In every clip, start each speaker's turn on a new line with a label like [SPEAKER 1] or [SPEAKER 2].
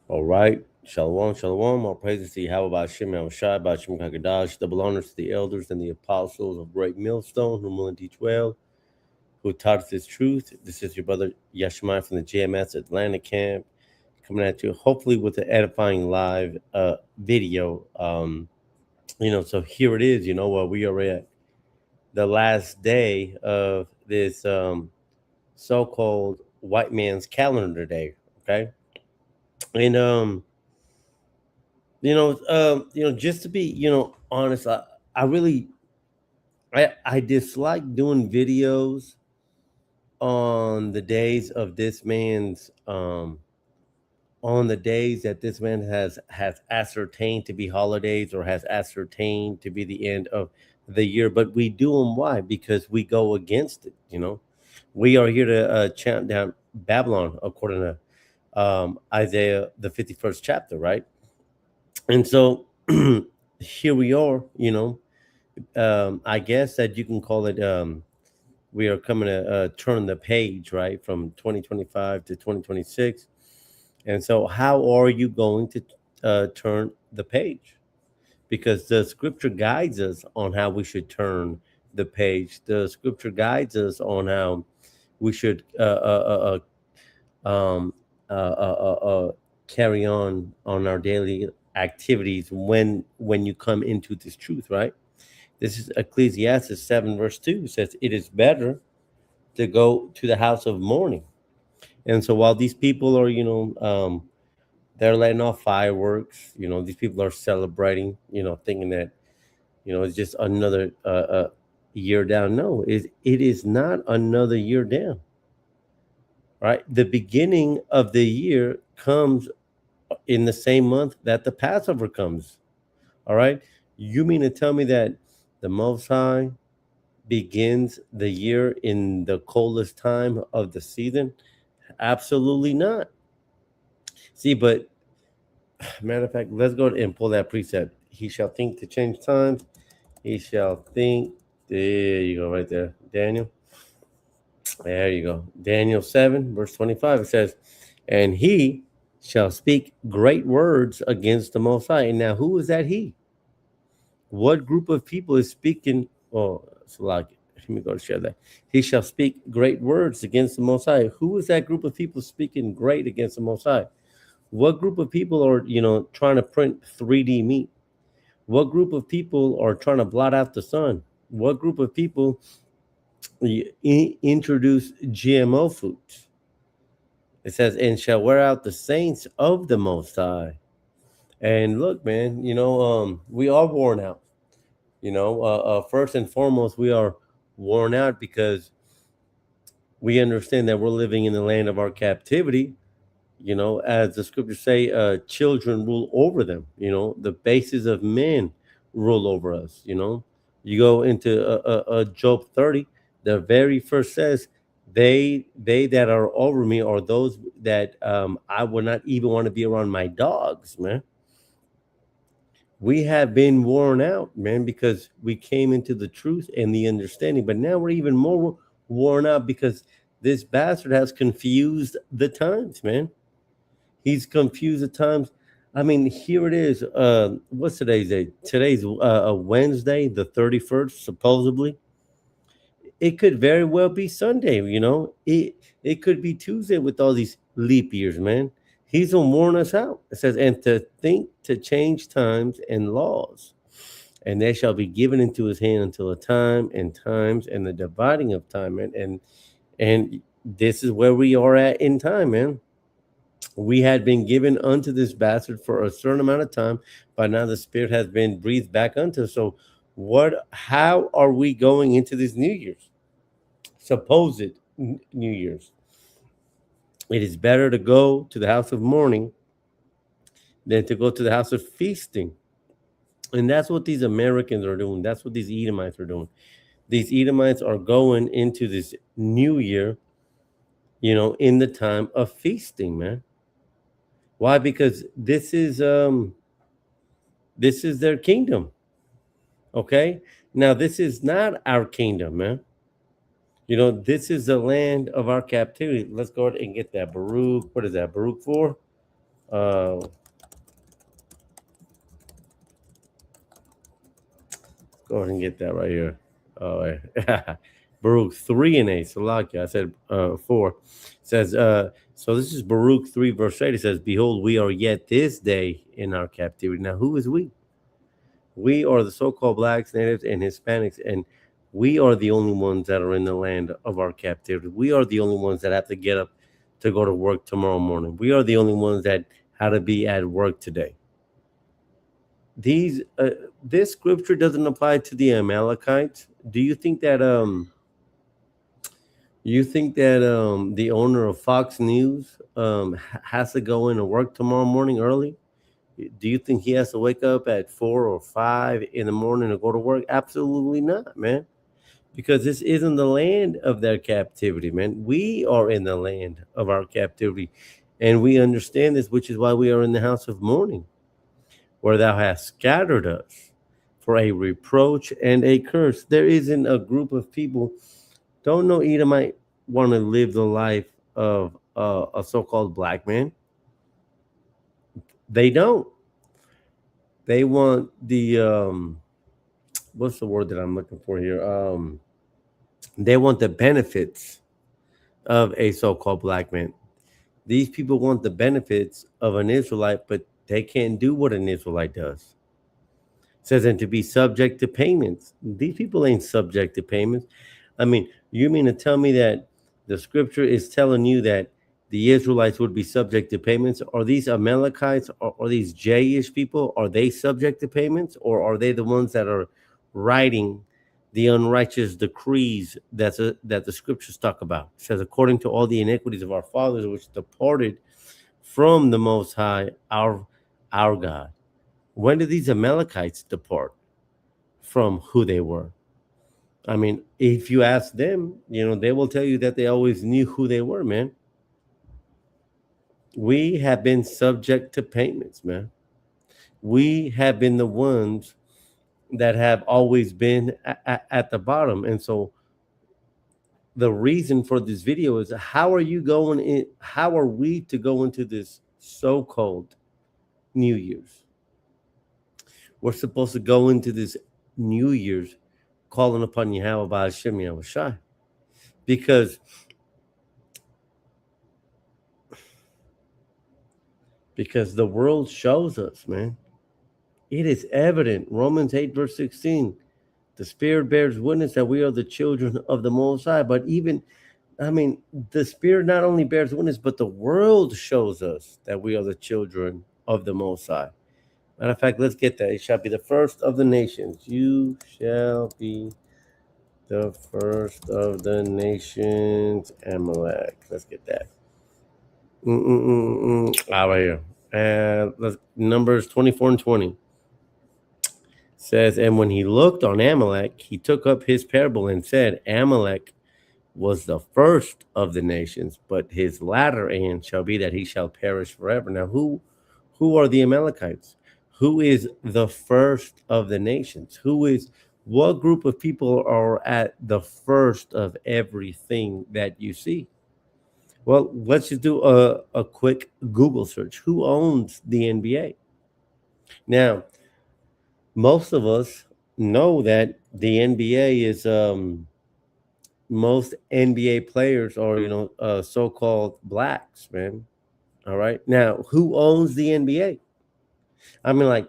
[SPEAKER 1] All right. Shalom, shalom. All praises to Yahweh Hashem, El Shai, Bashim Kakadash. Double honors to the elders and the apostles of Great Millstone, who will teach well, who taught us this truth. This is your brother Yashmai from the JMS Atlanta camp, coming at you hopefully with an edifying live video. So here it is. We are at the last day of this so-called white man's calendar day. Okay, and just to be, honest, I really, I dislike doing videos on the days of this man's, on the days that this man has ascertained to be holidays or has ascertained to be the end of the year. But we do them why? Because we go against it. We are here to chant down Babylon according to Isaiah the 51st chapter, right? And so here we are, I guess that you can call it. We are coming to turn the page, right, from 2025 to 2026. And so, how are you going to turn the page? Because the scripture guides us on how we should turn the page. The scripture guides us on how we should um, carry on our daily activities when you come into this truth, right? This is Ecclesiastes 7 verse 2 says, "It is better to go to the house of mourning." And so while these people are, they're letting off fireworks, these people are celebrating, thinking that, it's just another year down. No, it is not another year down, right? The beginning of the year comes in the same month that the Passover comes. All right. You mean to tell me that the Most High begins the year in the coldest time of the season? Absolutely not. See, but matter of fact, let's go and pull that precept. He shall think to change times. He shall think. There you go, right there. Daniel. There you go. Daniel 7, verse 25. It says, "And he shall speak great words against the Most High." And now, who is that he? What group of people is speaking? Oh, so like, let me go to share that. He shall speak great words against the Most High. Who is that group of people speaking great against the Most High? What group of people are, trying to print 3D meat? What group of people are trying to blot out the sun? What group of people introduce GMO foods? It says, "And shall wear out the saints of the Most High." And look, man, we are worn out. First and foremost, we are worn out because we understand that we're living in the land of our captivity. As the scriptures say, children rule over them. The bases of men rule over us. You go into Job 30, the very first says, they that are over me are those that I would not even want to be around my dogs, man. We have been worn out, man, because we came into the truth and the understanding, but now we're even more worn out because this bastard has confused the times, man. He's confused at times. I mean, here it is. What's today's date? Today's a Wednesday, the 31st, supposedly. It could very well be Sunday. It could be Tuesday with all these leap years, man. He's gonna warn us out. It says, "And to think to change times and laws, and they shall be given into his hand until a time and times and the dividing of time." And this is where we are at in time, man. We had been given unto this bastard for a certain amount of time, but now the spirit has been breathed back unto us. So how are we going into this New Year's? Supposed New Year's. It is better to go to the house of mourning than to go to the house of feasting. And that's what these Americans are doing. That's what these Edomites are doing. These Edomites are going into this new year, in the time of feasting, man. Why? Because this is their kingdom. Okay? Now this is not our kingdom, man. This is the land of our captivity. Let's go ahead and get that Baruch. What is that? Baruch 4? Go ahead and get that right here. Oh, Baruch 3 and 8. Salakia. I said 4. It says, so this is Baruch 3, verse 8. It says, behold, we are yet this day in our captivity. Now, who is we? We are the so-called blacks, natives, and Hispanics, and we are the only ones that are in the land of our captivity. We are the only ones that have to get up to go to work tomorrow morning. We are the only ones that had to be at work today. This scripture doesn't apply to the Amalekites. Do you think that the owner of Fox News has to go into work tomorrow morning early? Do you think he has to wake up at 4 or 5 in the morning to go to work? Absolutely not, man. Because this isn't the land of their captivity, man. We are in the land of our captivity, and we understand this, which is why we are in the house of mourning, where thou hast scattered us for a reproach and a curse. There isn't a group of people. Don't no Edomite want to live the life of a so-called black man. They don't. They want the what's the word that I'm looking for here? They want the benefits of a so-called black man. These people want the benefits of an Israelite, but they can't do what an Israelite does. It says, and to be subject to payments. These people ain't subject to payments. I mean, you mean to tell me that the scripture is telling you that the Israelites would be subject to payments? Are these Amalekites or these J-ish people, are they subject to payments? Or are they the ones that are writing the unrighteous decrees that the scriptures talk about? It says, according to all the iniquities of our fathers, which departed from the Most High, our God. When did these Amalekites depart from who they were? I mean, if you ask them, they will tell you that they always knew who they were, man. We have been subject to payments, man. We have been the ones that have always been at the bottom. And so the reason for this video is, how are we to go into this so-called New Year's? We're supposed to go into this New Year's calling upon Yahweh Ba'ashem Yahushai, because the world shows us, man. It is evident. Romans 8 verse 16. The Spirit bears witness that we are the children of the Most High. But the Spirit not only bears witness, but the world shows us that we are the children of the Most High. Matter of fact, let's get that. It shall be the first of the nations. You shall be the first of the nations, Amalek. Let's get that. Right here. And Numbers 24 and 20 says, and when he looked on Amalek, he took up his parable and said, Amalek was the first of the nations, but his latter end shall be that he shall perish forever. Now, who are the Amalekites? Who is the first of the nations? What group of people are at the first of everything that you see? Well, let's just do a quick Google search. Who owns the NBA? Now, most of us know that the NBA is most NBA players are so-called blacks, man. All right. Now, who owns the NBA? I mean, like,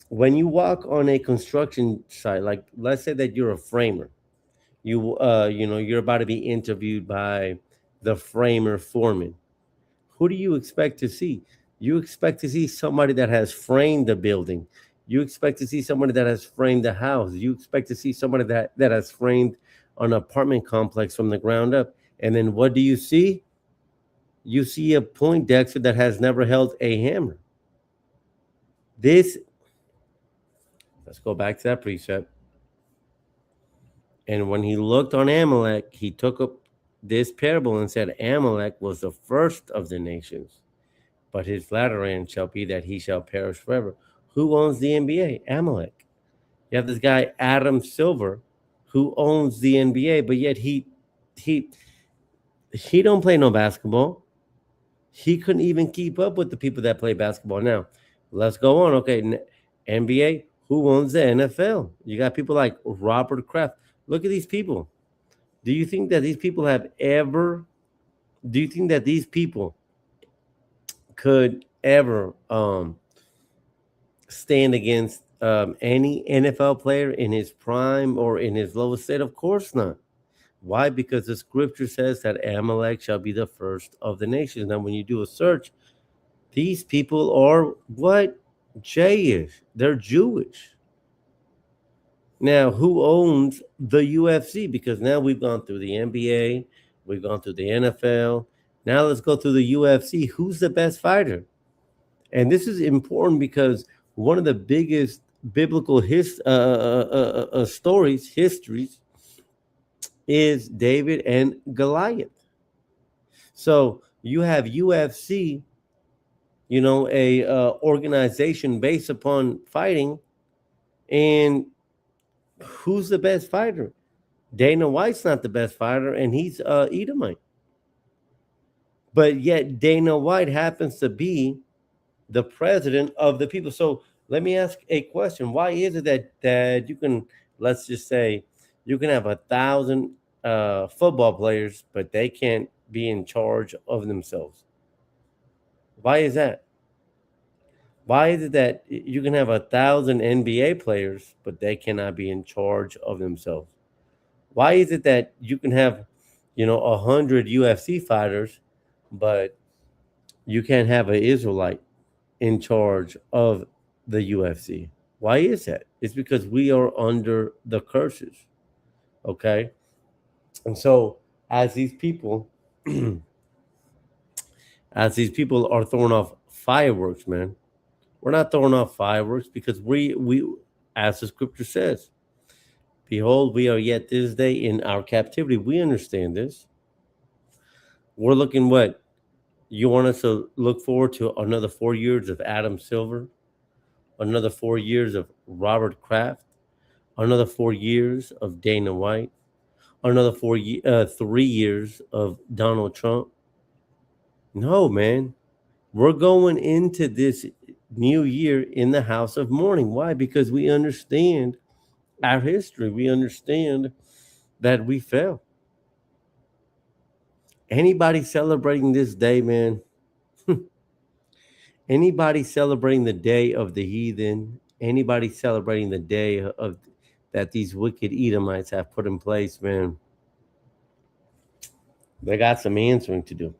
[SPEAKER 1] when you walk on a construction site, like let's say that you're a framer, you're about to be interviewed by the framer foreman. Who do you expect to see? You expect to see somebody that has framed the building. You expect to see somebody that has framed the house. You expect to see somebody that has framed an apartment complex from the ground up. And then what do you see? You see a Poindexter that has never held a hammer. Let's go back to that precept. And when he looked on Amalek, he took up this parable and said, Amalek was the first of the nations, but his latter end shall be that he shall perish forever. Who owns the NBA? Amalek. You have this guy, Adam Silver, who owns the NBA, but yet he don't play no basketball. He couldn't even keep up with the people that play basketball. Now, let's go on. Okay, NBA. Who owns the NFL? You got people like Robert Kraft. Look at these people. Do you think that these people have ever? Do you think that these people could ever stand against any NFL player in his prime or in his lowest state? Of course not. Why? Because the scripture says that Amalek shall be the first of the nations. Now, when you do a search, these people are what? Jewish. They're Jewish. Now, who owns the UFC? Because now we've gone through the NBA, we've gone through the NFL. Now let's go through the UFC. Who's the best fighter? And this is important because one of the biggest biblical histories is David and Goliath. So you have UFC, a organization based upon fighting, and who's the best fighter? Dana White's not the best fighter, and he's Edomite. But yet Dana White happens to be the president of the people. So let me ask a question. Why is it that you can, let's just say, you can have 1,000 football players, but they can't be in charge of themselves? Why is that? Why is it that you can have 1,000 NBA players, but they cannot be in charge of themselves? Why is it that you can have, 100 UFC fighters, but you can't have an Israelite in charge of the UFC? Why is that? It's because we are under the curses. Okay. And so as these people are throwing off fireworks, man, we're not throwing off fireworks because we as the scripture says, behold, we are yet this day in our captivity. We understand this. We're looking what? You want us to look forward to another 4 years of Adam Silver, another 4 years of Robert Kraft, another 4 years of Dana White, another 3 years of Donald Trump? No, man. We're going into this new year in the house of mourning. Why? Because we understand our history. We understand that we fell. Anybody celebrating this day, man, anybody celebrating the day of the heathen, anybody celebrating the day of that these wicked Edomites have put in place, man, they got some answering to do,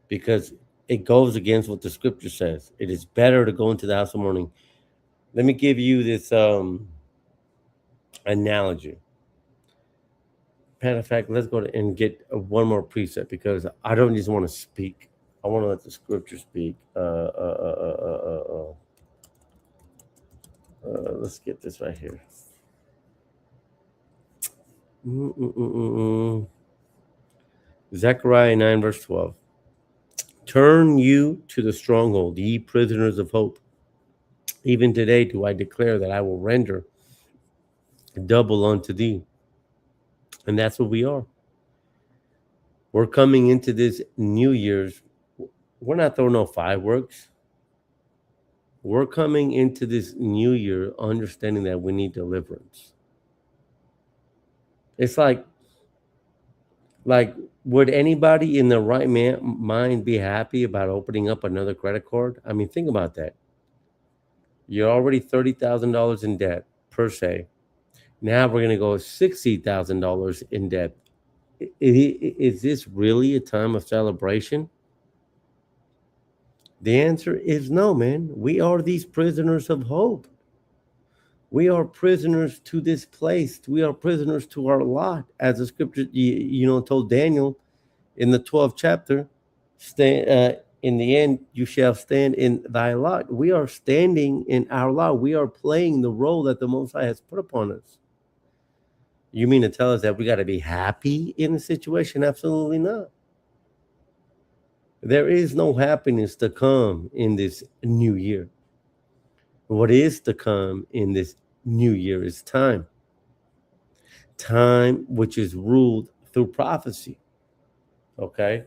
[SPEAKER 1] because it goes against what the scripture says. It is better to go into the house of mourning. Let me give you this analogy. Matter of fact, let's go and get one more precept, because I don't just want to speak. I want to let the scripture speak. Let's get this right here. Zechariah 9 verse 12. Turn you to the stronghold, ye prisoners of hope. Even today do I declare that I will render double unto thee. And that's what we are. We're coming into this New Year's. We're not throwing no fireworks. We're coming into this new year understanding that we need deliverance. It's like would anybody in the right mind be happy about opening up another credit card? I mean, think about that. You're already $30,000 in debt per se. Now we're going to go $60,000 in debt. Is this really a time of celebration? The answer is no, man. We are these prisoners of hope. We are prisoners to this place. We are prisoners to our lot, as the scripture, told Daniel in the 12th chapter. In the end, you shall stand in thy lot. We are standing in our lot. We are playing the role that the Most High has put upon us. You mean to tell us that we got to be happy in the situation? Absolutely not. There is no happiness to come in this new year. What is to come in this new year is time. Time which is ruled through prophecy. Okay?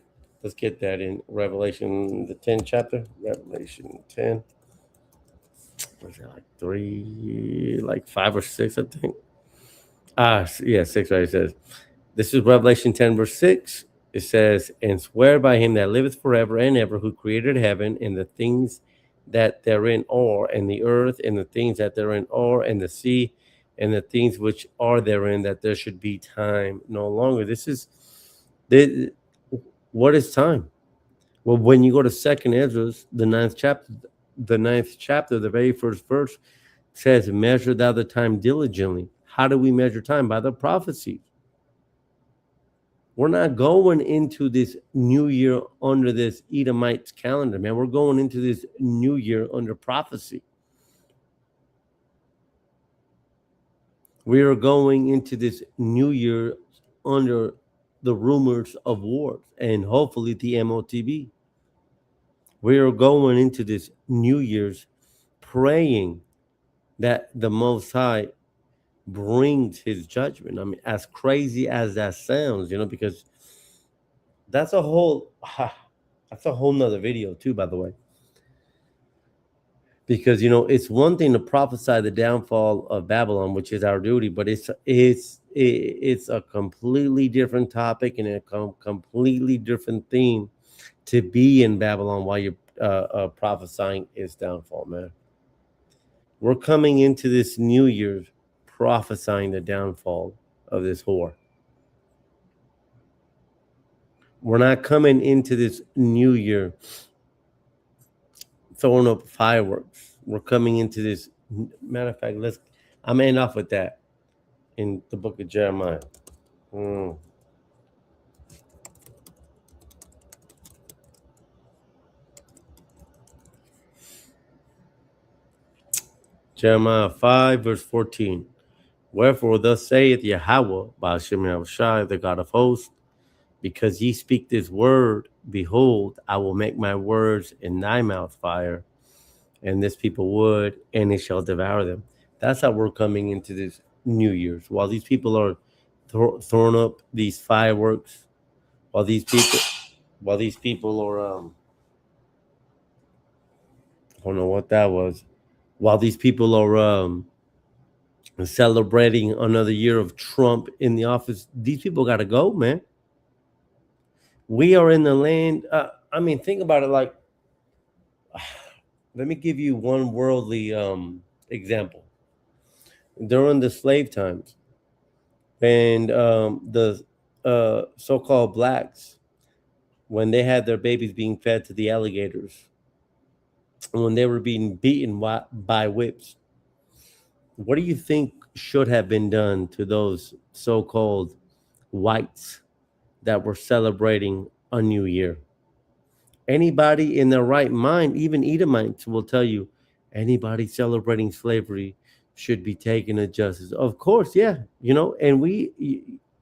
[SPEAKER 1] Let's get that in Revelation, the 10th chapter. Revelation 10. Was it like 3, like 5 or 6, I think? Yeah, 6, right? It says, this is Revelation 10, verse 6. It says, and swear by him that liveth forever and ever, who created heaven and the things that therein are, and the earth and the things that therein are, and the sea and the things which are therein, that there should be time no longer. This is the, what is time? Well, when you go to Second Ezra, the ninth chapter, the very first verse says, measure thou the time diligently. How do we measure time? By the prophecies. We're not going into this new year under this Edomite calendar, man. We're going into this new year under prophecy. We are going into this new year under the rumors of wars and hopefully the MOTB. We are going into this New Year's praying that the Most High brings his judgment. I mean, as crazy as that sounds, because that's a whole nother video too, by the way. Because it's one thing to prophesy the downfall of Babylon, which is our duty, but it's a completely different topic and a completely different theme to be in Babylon while you're prophesying its downfall, man. We're coming into this new year prophesying the downfall of this whore. We're not coming into this new year throwing up fireworks. We're coming into this. Matter of fact, I'm ending off with that in the book of Jeremiah. Jeremiah 5, verse 14. Wherefore thus saith Yahweh, Ba'ashem Yahushai, the God of hosts, because ye speak this word, behold, I will make my words in thy mouth fire, and this people wood, and it shall devour them. That's how we're coming into this New Year's. While these people are throwing up these fireworks, while these people are I don't know what that was. While these people are celebrating another year of Trump in the office, these people got to go, man. We are in the land. Think about it. Like, let me give you one worldly example. During the slave times, and the so-called blacks, when they had their babies being fed to the alligators, when they were being beaten by whips, what do you think should have been done to those so-called whites that were celebrating a new year? Anybody in their right mind, even Edomites, will tell you anybody celebrating slavery should be taken to justice. Of course, yeah, and we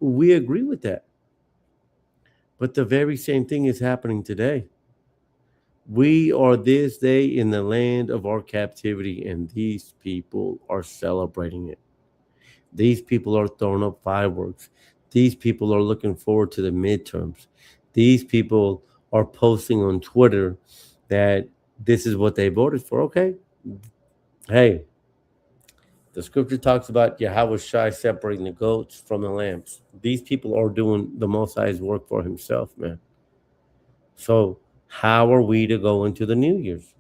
[SPEAKER 1] agree with that. But the very same thing is happening today. We are this day in the land of our captivity, and these people are celebrating it. These people are throwing up fireworks. These people are looking forward to the midterms. These people are posting on Twitter that this is what they voted for. Okay. Hey, the scripture talks about Yahweh Shai separating the goats from the lambs. These people are doing the Most High's work for himself, man. So how are we to go into the New Year's?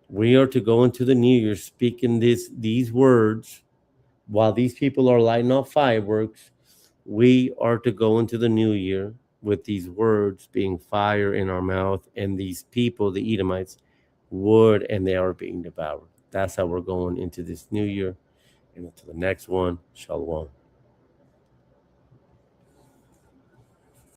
[SPEAKER 1] We are to go into the New Year's speaking these words while these people are lighting off fireworks. We are to go into the New Year with these words being fire in our mouth, and these people, the Edomites, wood, and they are being devoured. That's how we're going into this New Year and into the next one. Shalom.